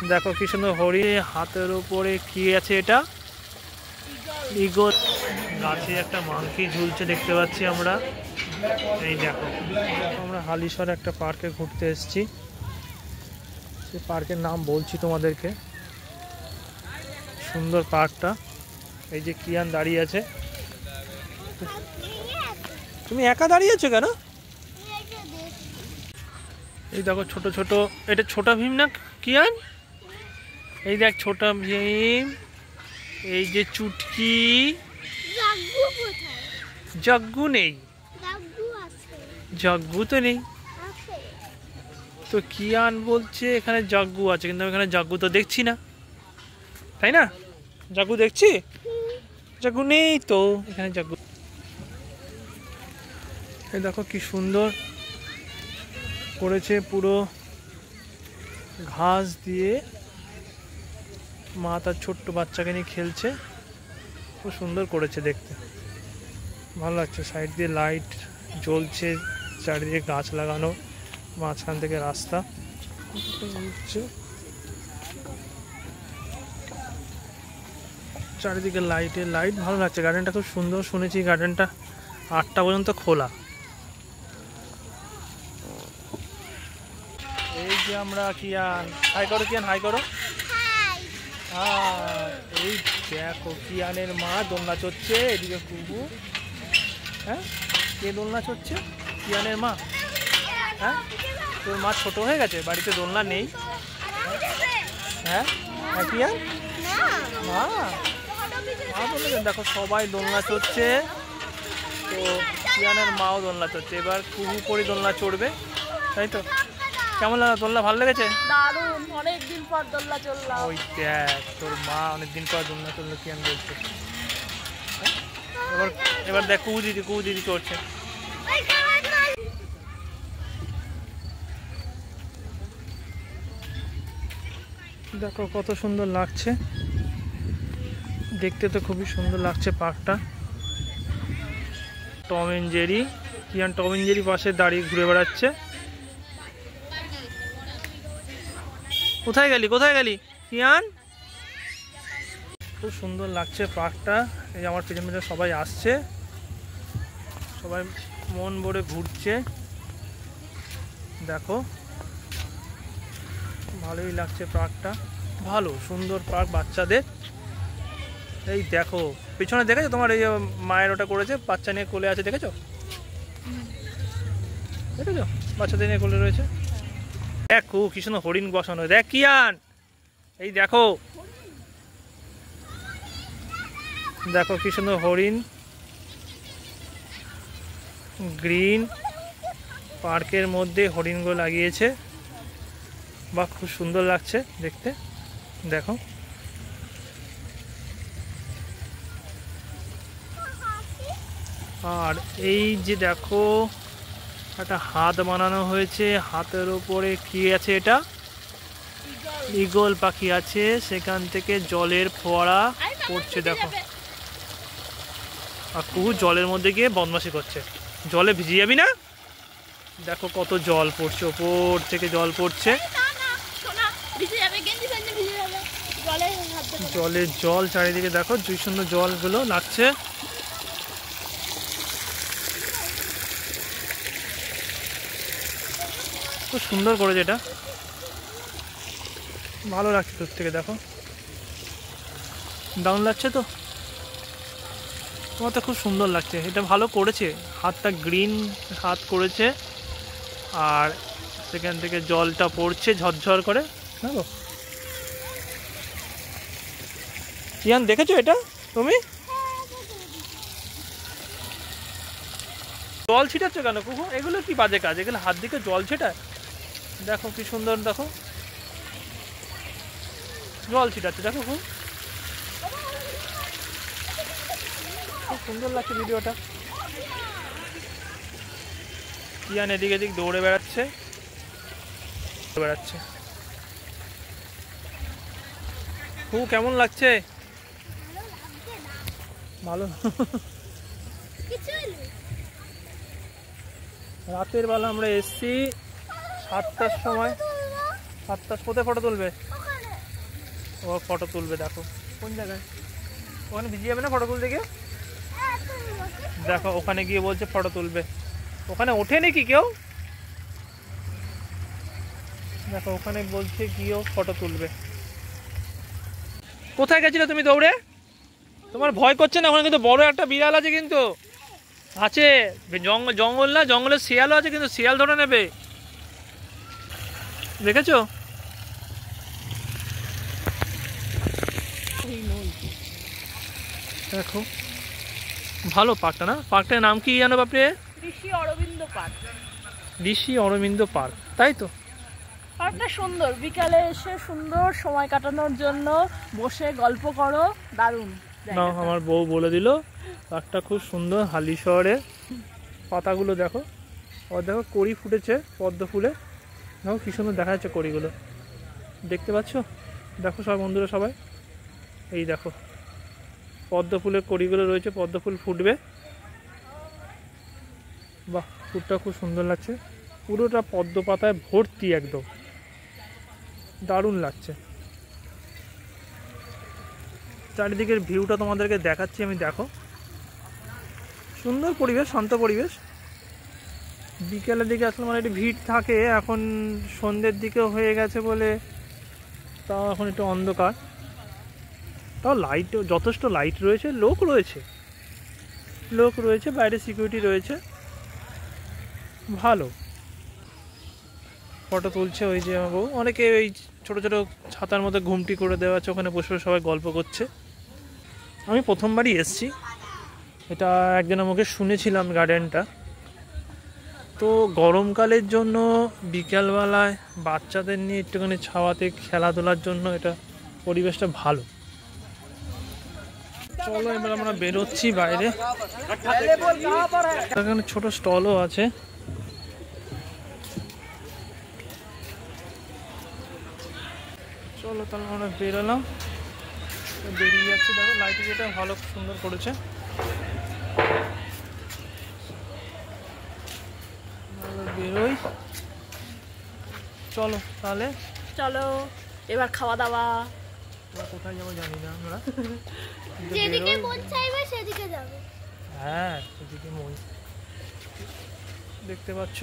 দেখো কি সুন্দর হরিণ, হাতের উপরে কি আছে এটা? ঈগল। গাছে একটা মাংকি ঝুলছে দেখতে পাচ্ছি আমরা। এই দেখো, আমরা হালিশহর একটা পার্কে ঘুরতে এসেছি। সেই পার্কের নাম বলছি তোমাদেরকে। সুন্দর পার্কটা। এই যে কিয়ান দাঁড়িয়ে আছে। তুমি একা দাঁড়িয়ে আছো কেন? এই দেখো ছোট ছোট, এটা ছোটা ভীম না কিয়ান? এই দেখ ছোটা ভীম, এই যে চুটকি। জগ্গু নেই, জগ্গু তো নেই তো। কিয়ান বলছে এখানে জগ্গু আছে, কিন্তু আমি এখানে জগ্গু তো দেখছি না, তাই না? জগ্গু দেখছি, জগ্গু নেই তো এখানে জগ্গু। এই দেখো কি সুন্দর করেছে, পুরো ঘাস দিয়ে। মা তার ছোট্ট বাচ্চাকে নিয়ে খেলছে, খুব সুন্দর করেছে দেখতে, ভালো লাগছে। সাইড দিয়ে লাইট জ্বলছে, চারিদিকে গাছ লাগানো, মাঝখান থেকে রাস্তা। চারিদিকে লাইট, ভালো লাগছে। গার্ডেনটা খুব সুন্দর, শুনেছি গার্ডেনটা 8টা পর্যন্ত খোলা। এই যে আমরা কিয়ান, হাই করো কিয়ান, হাই করো। এই দেখো কিয়ানের মা দোলনা চড়ছে, এদিকে কুকু। হ্যাঁ, কে দোলনা চড়ছে? কিয়ানের মা। হ্যাঁ, তোর মা ছোট হয়ে গেছে, বাড়িতে দোলনা নেই। হ্যাঁ হ্যাঁ কিয়ান, মা মা বললেন দেখো সবাই দোলনা চড়ছে, তো কিয়ানের মাও দোলনা চড়ছে। এবার কুকু করে দোলনা চড়বে, তাই তো? কেমন লাগলো দোলনা? ভালো লেগেছে? দারুণ, অনেকদিন পর দোলনা চড়লাম। ওই দেখ তোর মা অনেকদিন পর দোলনা চড়লো, কিয়ান বলছে। এবার এবার দেখ কুকু দিদি চড়ছে। দেখো কত সুন্দর লাগছে দেখতে, তো খুবই সুন্দর লাগছে পার্কটা। Tom and Jerry, Kiaan Tom and Jerry পাশে দাঁড়িয়ে ঘুরে বেড়াচ্ছে। কোথায় গেলি কিয়ান? খুব সুন্দর লাগছে পার্কটা। এই আমার পেছন পেছন সবাই আসছে, সবাই মন ভরে ঘুরছে। দেখো ভালোই লাগছে পার্কটা, ভালো সুন্দর পার্ক বাচ্চাদের। এই দেখো পিছনে দেখেছো তোমার, এই মায়ের ওটা করেছে, বাচ্চা নিয়ে কোলে আছে, দেখেছো বাচ্চাদের নিয়ে কোলে রয়েছে। দেখো কি সুন্দর হরিণ বসানো। দেখ কিয়ান, এই দেখো দেখো কি সুন্দর হরিণ। গ্রিন পার্কের মধ্যে হরিণগুলো লাগিয়েছে, বা খুব সুন্দর লাগছে দেখতে। দেখো আর এই যে দেখো একটা হাত বানানো হয়েছে, হাতের উপরে কি আছে? এটা ঈগল পাখি আছে, সেখান থেকে জলের ফোয়ারা পড়ছে দেখো। আর কুকুর জলের মধ্যে গিয়ে বদমাশি করছে। জলে ভিজে যাবি না? দেখো কত জল পড়ছে, ওপর থেকে জল পড়ছে, জলের জল চারিদিকে। দেখো কি সুন্দর জলগুলো লাগছে। খুব সুন্দর করেছে এটা, ভালো লাগছে দূর থেকে। দেখো দারুণ লাগছে তো, তোমার তো খুব সুন্দর লাগছে। এটা ভালো করেছে, হাতটা গ্রিন হাত করেছে, আর সেখান থেকে জলটা পড়ছে ঝরঝর করে। দেখো কিয়ান, দেখেছো এটা তুমি? জল ছিটাচ্ছ কেন কুকু? এগুলো কি বাজে কাজ, এগুলো হাত দিকে জল ছেটায়। দেখো কি সুন্দর, দেখো জল ছিটাচ্ছে, দেখো খুব সুন্দর লাগছে ভিডিওটা। কিয়ান এদিক এদিক দৌড়ে বেড়াচ্ছে। খুব কেমন লাগছে? ভালো। রাতের বেলা আমরা এসছি 7টার সময়। 7টার কোথায় ফটো তুলবে? ও ফটো তুলবে, দেখো কোন জায়গায়, ওখানে ভিজে যাবে না ফটো তুলতে গিয়ে। দেখো ওখানে গিয়ে বলছে ফটো তুলবে, ওখানে ওঠেনি কি কেউ, দেখো ওখানে বলছে গিয়েও ফটো তুলবে। কোথায় গেছিলে তুমি দৌড়ে? তোমার ভয় করছে না? ওখানে কিন্তু বড় একটা বিড়াল আছে, কিন্তু আছে জঙ্গল না, জঙ্গলের শিয়ালও আছে, কিন্তু শিয়াল ধরে নেবে, দেখেছো? দেখো ভালো পার্কটা না, পার্কটার নাম কি জানো বাপরে? ঋষি অরবিন্দ পার্ক। ঋষি অরবিন্দ পার্ক, তাই তো? পার্কটা সুন্দর, বিকালে এসে সুন্দর সময় কাটানোর জন্য বসে গল্প করো, দারুণ। না আমার বউ বলে দিল পার্কটা খুব সুন্দর, হালিশহরে। পাতাগুলো দেখো, আর দেখো কড়ি ফুটেছে পদ্ম ফুলে, দেখো কি সুন্দর দেখা যাচ্ছে কড়িগুলো, দেখতে পাচ্ছ? দেখো সব বন্ধুরা সবাই, এই দেখো পদ্ম ফুলের কড়িগুলো রয়েছে, পদ্ম ফুল ফুটবে। বাহ, ফুলটা খুব সুন্দর লাগছে, পুরোটা পদ্ম পাতায় ভর্তি, একদম দারুণ লাগছে। চারিদিকের ভিউটা তোমাদেরকে দেখাচ্ছি আমি, দেখো সুন্দর পরিবেশ, শান্ত পরিবেশ। বিকেলের দিকে আসলে মানে একটু ভিড় থাকে, এখন সন্ধ্যের দিকেও হয়ে গেছে বলে তাও এখন একটু অন্ধকার, তাও লাইট যথেষ্ট লাইট রয়েছে, লোক রয়েছে বাইরে, সিকিউরিটি রয়েছে, ভালো। ফটো তুলছে ওই যে আমার বউ, অনেকে ওই ছোটো ছোটো ছাতার মধ্যে ঘুমটি করে দেওয়া আছে, ওখানে বসে সবাই গল্প করছে। আমি প্রথমবারই এসছি, এটা একজনের মুখে শুনেছিলাম গার্ডেনটা। তো গরমকালের জন্য বিকালবেলায় বাচ্চাদের নিয়ে একটুখানি ছাওয়াতে খেলাধুলার জন্য এটা পরিবেশটা ভালো। চলো এবার আমরা বেরোচ্ছি বাইরে, এখানে ছোট স্টলও আছে। চলো তাহলে আমরা বেরোলাম, বেরিয়ে যাচ্ছি। দেখো লাইটিং এটা ভালো সুন্দর করেছে, বেরোই। চলো তাহলে, চলো এবার খাওয়া দাওয়া। কোথায় যাবো জানি না আমরা, যেদিকে মন চাইবে সেদিকে যাবে। হ্যাঁ সেদিকে মই, দেখতে পাচ্ছ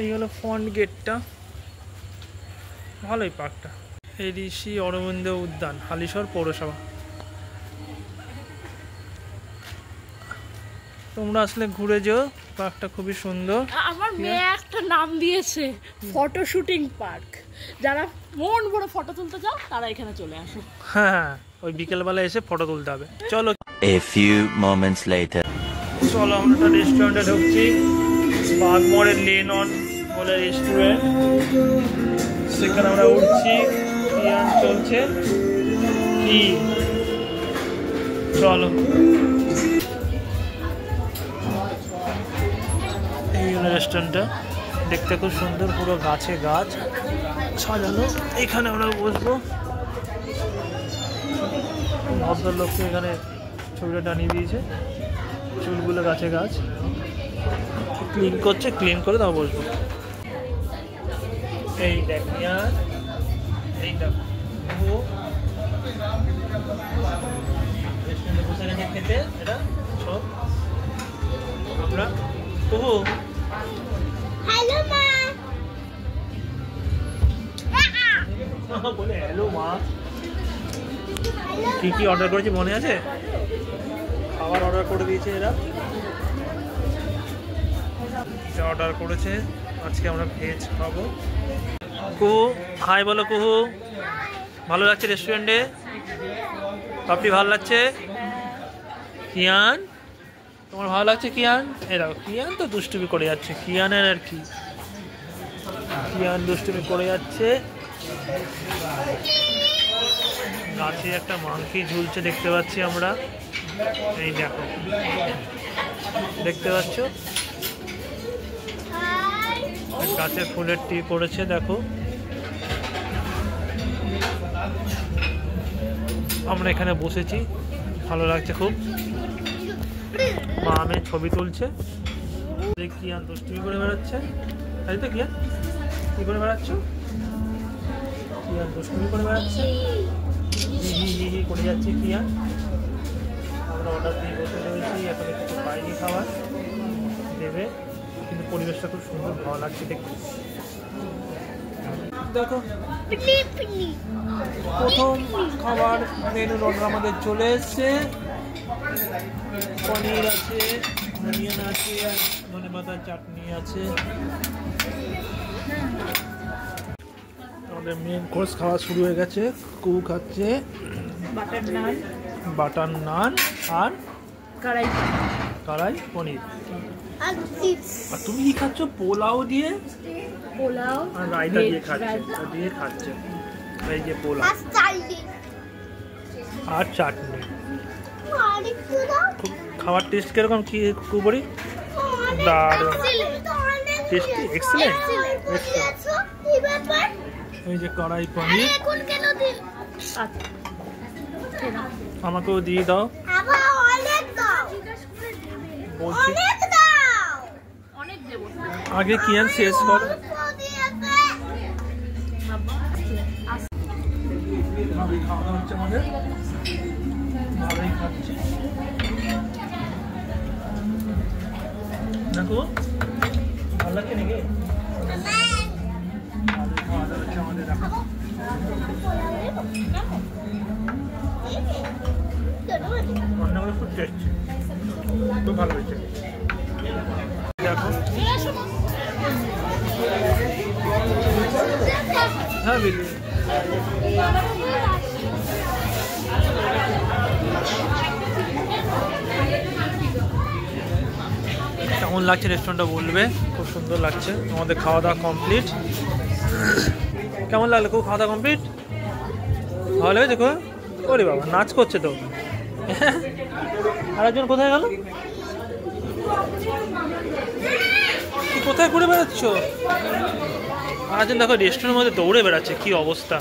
এই হলো ফ্রন্ট গেটটা, ভালোই পার্কটা। এই ঋষি অরবিন্দ উদ্যান, হালিশহর পৌরসভা। তোমরা আসলে ঘুরে যেও, পার্কটা খুবই সুন্দর। আমার মেয়ে একটা নাম দিয়েছে ফটো শুটিং পার্ক, যারা মন বড় ফটো তুলতে চাও তারা এখানে চলে আসো। হ্যাঁ ওই বিকেলবেলা এসে ফটো তুলতে হবে। চলো A few moments later. চলো আমরা একটা রেস্টুরেন্টে ঢুকছি, বাগমোড়ের লেন অন বলে রেস্টুরেন্ট, সেখানে আমরা উঠছি, ইয়ান চলছে কি। চলো এই হলো রেস্টুরেন্টটা, দেখতে খুব সুন্দর, পুরো গাছে গাছ সাজানো। এখানে আমরা বসবো, ভদ্রলোককে এখানে ছবিটা টানিয়ে দিয়েছে, চুলগুলো গাছে গাছ, ক্লিন করছে, ক্লিন করে তাও বসবো। এই দেখ ইয়ার, এই দেখো রেস্টুরেন্টে বসে গেছে খেতে, এটা সব আমরা। ওহো হ্যালো মা, বলে হ্যালো মা। কি কি অর্ডার করেছি মনে আছে? খাবার অর্ডার করে দিয়েছে এরা, অর্ডার করেছে আজকে আমরা ভেজ খাবো। কুহু হাই বলো, কুহু ভালো লাগছে রেস্টুরেন্টে? পাপড়ি ভালো লাগছে? কিয়ান তোমার ভালো লাগছে? কিয়ান এরাও, কিয়ান তো দুষ্টুমি করে যাচ্ছে, কিয়ানের আর কি, কিয়ান দুষ্টুমি করে যাচ্ছে। গাছে একটা মাংকি ঝুলছে দেখতে পাচ্ছি আমরা, এই দেখো দেখতে পাচ্ছ, গাছে ফুলের টি পড়েছে দেখো। আমরা এখানে বসেছি, ভালো লাগছে খুব। মা মেয়ে ছবি তুলছে, কিয়ান দুষ্টুমি করে বেড়াচ্ছে, তাই তো কিয়ান কি করে বেড়াচ্ছ? কিয়ান দুষ্টুমি করে বেড়াচ্ছে, হি করে যাচ্ছে কিয়ান। আমরা অর্ডার দিয়ে বসে রয়েছি, এখন একটু পাইনি খাবার দেবে, কিন্তু পরিবেশটা খুব সুন্দর, ভালো লাগছে দেখতে। দেখো প্রথম খাবার মেনুর অর্ডার আমাদের চলে এসছে। পনির আছে, অনিয়ন আছে, আর ধনেপাতার চাটনি আছে। আমাদের মেন কোর্স খাওয়া শুরু হয়ে গেছে। কুকু খাচ্ছে বাটার নান আর কড়াই পনির। আর তুমি কি খাচ্ছ? পোলাও দিয়ে, পোলাও আর রায়তা দিয়ে খাচ্ছে। এই যে পোলাও আর চাটনি। খুব খাবার টেস্ট কিরকম কি কুবরি? দারুণ টেস্টি, এক্সেলেন্ট। এই যে কড়াই পনির, আমাকেও দিয়ে দাও বলছি। আগে কিয়ান শেষ কর। খাওয়া হচ্ছে আমাদের, ভালোই খাচ্ছি। দেখো ভালো লাগছে নাকি? খাওয়া দাওয়া হচ্ছে আমাদের, দেখো রান্নাগুলো খুব টেস্টি, খুব ভালো হয়েছে। দেখো হ্যাঁ বিলি কেমন লাগছে রেস্টুরেন্টটা বলবে। খুব সুন্দর লাগছে। আমাদের খাওয়া দাওয়া কমপ্লিট। কেমন লাগলো? খুব খাওয়া দাওয়া কমপ্লিট, ভালো লাগে। দেখো ওরে বাবা নাচ করছে তো। আরেকজন কোথায় গেল? কোথায় ঘুরে বেড়াচ্ছ? আরেকজন দেখো রেস্টুরেন্টের মধ্যে দৌড়ে বেড়াচ্ছে, কি অবস্থা।